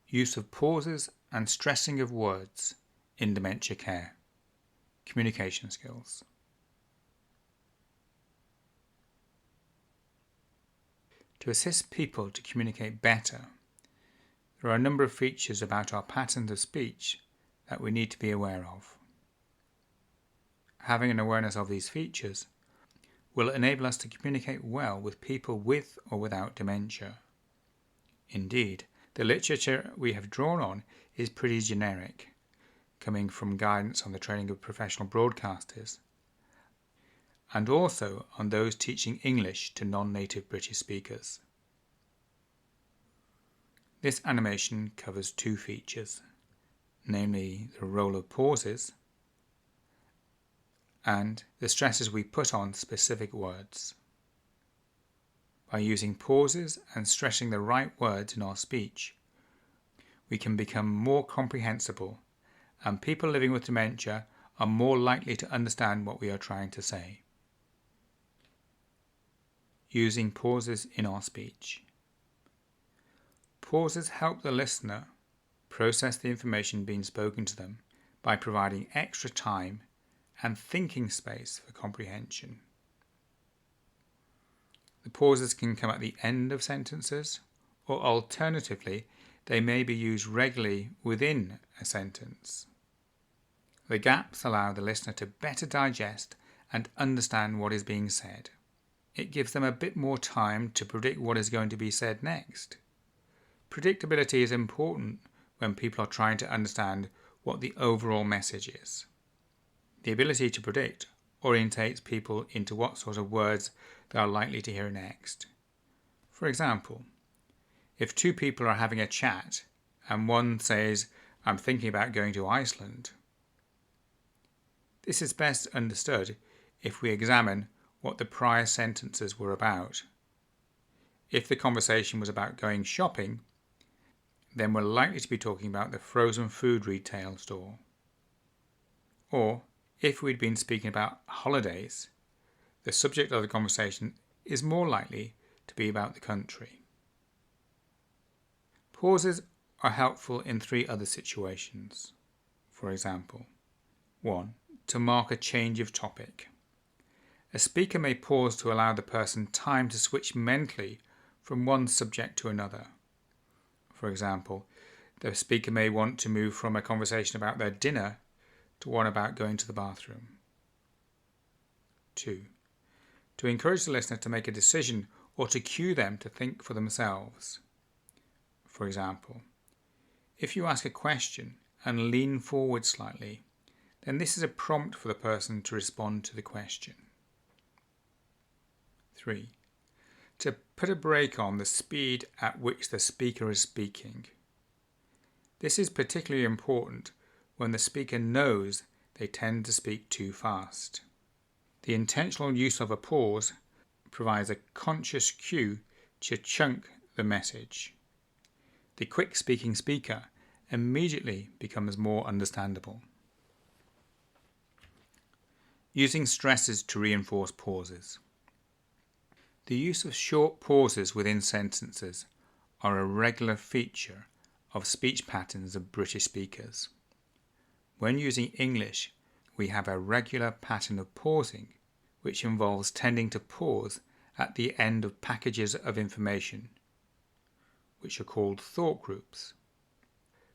Use of pauses and stressing of words in dementia care. Communication skills. To assist people to communicate better, there are a number of features about our patterns of speech that we need to be aware of. Having an awareness of these features will enable us to communicate well with people with or without dementia. Indeed, the literature we have drawn on is pretty generic, coming from guidance on the training of professional broadcasters, and also on those teaching English to non-native British speakers. This animation covers two features, namely the role of pauses and the stresses we put on specific words. By using pauses and stressing the right words in our speech, we can become more comprehensible, and people living with dementia are more likely to understand what we are trying to say. Using pauses in our speech. Pauses help the listener process the information being spoken to them by providing extra time and thinking space for comprehension. The pauses can come at the end of sentences, or alternatively, they may be used regularly within a sentence. The gaps allow the listener to better digest and understand what is being said. It gives them a bit more time to predict what is going to be said next. Predictability is important when people are trying to understand what the overall message is. The ability to predict orientates people into what sort of words they are likely to hear next. For example, if two people are having a chat and one says, "I'm thinking about going to Iceland," this is best understood if we examine what the prior sentences were about. If the conversation was about going shopping, then we're likely to be talking about the frozen food retail store. Or, if we'd been speaking about holidays, the subject of the conversation is more likely to be about the country. Pauses are helpful in three other situations. For example, 1. To mark a change of topic. A speaker may pause to allow the person time to switch mentally from one subject to another. For example, the speaker may want to move from a conversation about their dinner to one about going to the bathroom. 2. To encourage the listener to make a decision or to cue them to think for themselves. For example, if you ask a question and lean forward slightly, then this is a prompt for the person to respond to the question. 3. To put a brake on the speed at which the speaker is speaking. This is particularly important when the speaker knows they tend to speak too fast. The intentional use of a pause provides a conscious cue to chunk the message. The quick-speaking speaker immediately becomes more understandable. Using stresses to reinforce pauses. The use of short pauses within sentences are a regular feature of speech patterns of British speakers. When using English, we have a regular pattern of pausing, which involves tending to pause at the end of packages of information, which are called thought groups.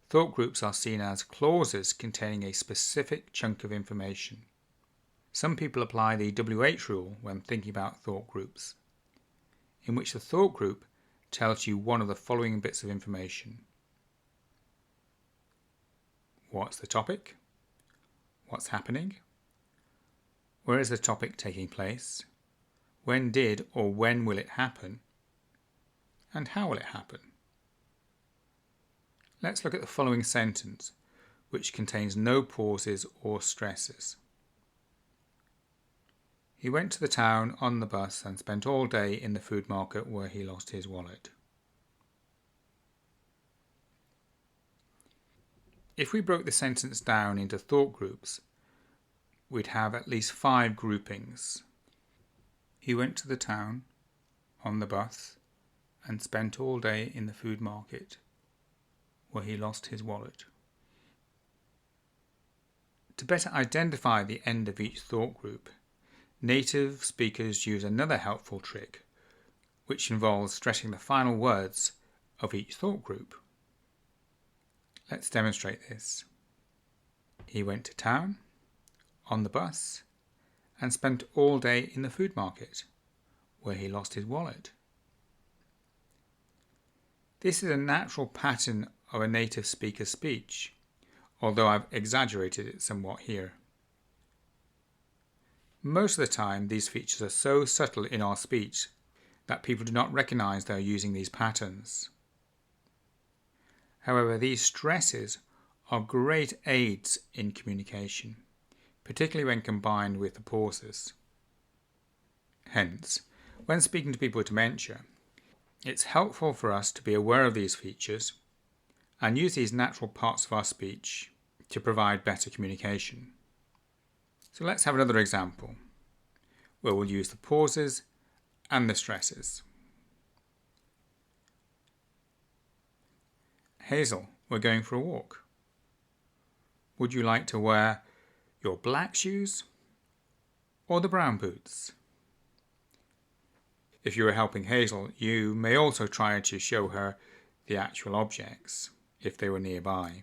Thought groups are seen as clauses containing a specific chunk of information. Some people apply the WH rule when thinking about thought groups, in which the thought group tells you one of the following bits of information. What's the topic? What's happening? Where is the topic taking place? When did or when will it happen? And how will it happen? Let's look at the following sentence, which contains no pauses or stresses. He went to the town on the bus and spent all day in the food market where he lost his wallet. If we broke the sentence down into thought groups, we'd have at least 5 groupings. He went to the town on the bus and spent all day in the food market where he lost his wallet. To better identify the end of each thought group, native speakers use another helpful trick, which involves stressing the final words of each thought group. Let's demonstrate this. He went to town, on the bus, and spent all day in the food market, where he lost his wallet. This is a natural pattern of a native speaker's speech, although I've exaggerated it somewhat here. Most of the time, these features are so subtle in our speech that people do not recognize they are using these patterns. However, these stresses are great aids in communication, particularly when combined with the pauses. Hence, when speaking to people with dementia, it's helpful for us to be aware of these features and use these natural parts of our speech to provide better communication. So let's have another example where we'll use the pauses and the stresses. Hazel, we're going for a walk. Would you like to wear your black shoes or the brown boots? If you are helping Hazel, you may also try to show her the actual objects if they were nearby.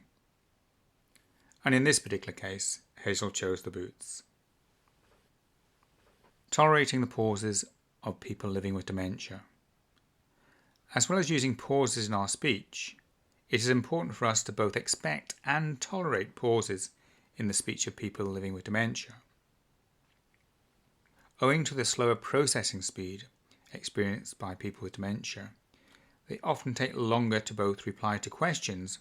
And in this particular case, Hazel chose the boots. Tolerating the pauses of people living with dementia. As well as using pauses in our speech, it is important for us to both expect and tolerate pauses in the speech of people living with dementia. Owing to the slower processing speed experienced by people with dementia, they often take longer to both reply to questions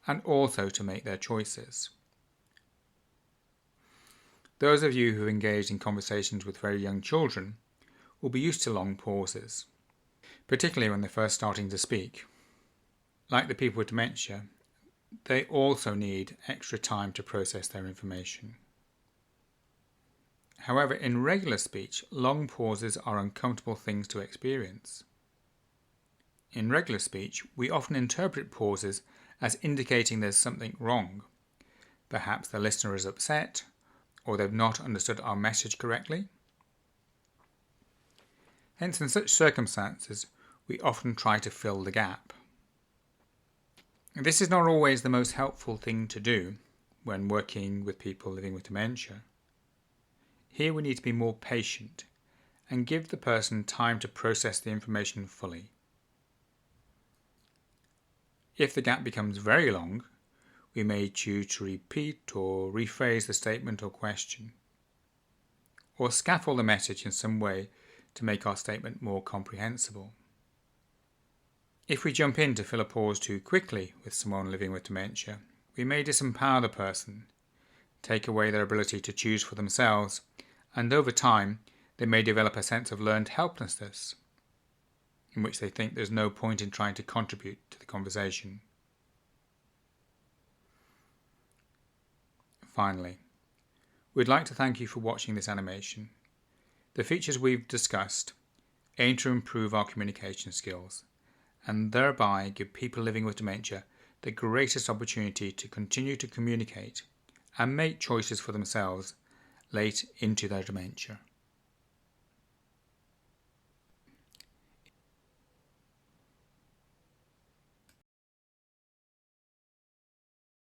and also to make their choices. Those of you who have engaged in conversations with very young children will be used to long pauses, particularly when they're first starting to speak. Like the people with dementia, they also need extra time to process their information. However, in regular speech, long pauses are uncomfortable things to experience. In regular speech, we often interpret pauses as indicating there's something wrong. Perhaps the listener is upset, or they've not understood our message correctly. Hence, in such circumstances, we often try to fill the gap. This is not always the most helpful thing to do when working with people living with dementia. Here we need to be more patient and give the person time to process the information fully. If the gap becomes very long, we may choose to repeat or rephrase the statement or question, or scaffold the message in some way to make our statement more comprehensible. If we jump in to fill a pause too quickly with someone living with dementia, we may disempower the person, take away their ability to choose for themselves, and over time they may develop a sense of learned helplessness, in which they think there's no point in trying to contribute to the conversation. Finally, we'd like to thank you for watching this animation. The features we've discussed aim to improve our communication skills and thereby give people living with dementia the greatest opportunity to continue to communicate and make choices for themselves late into their dementia.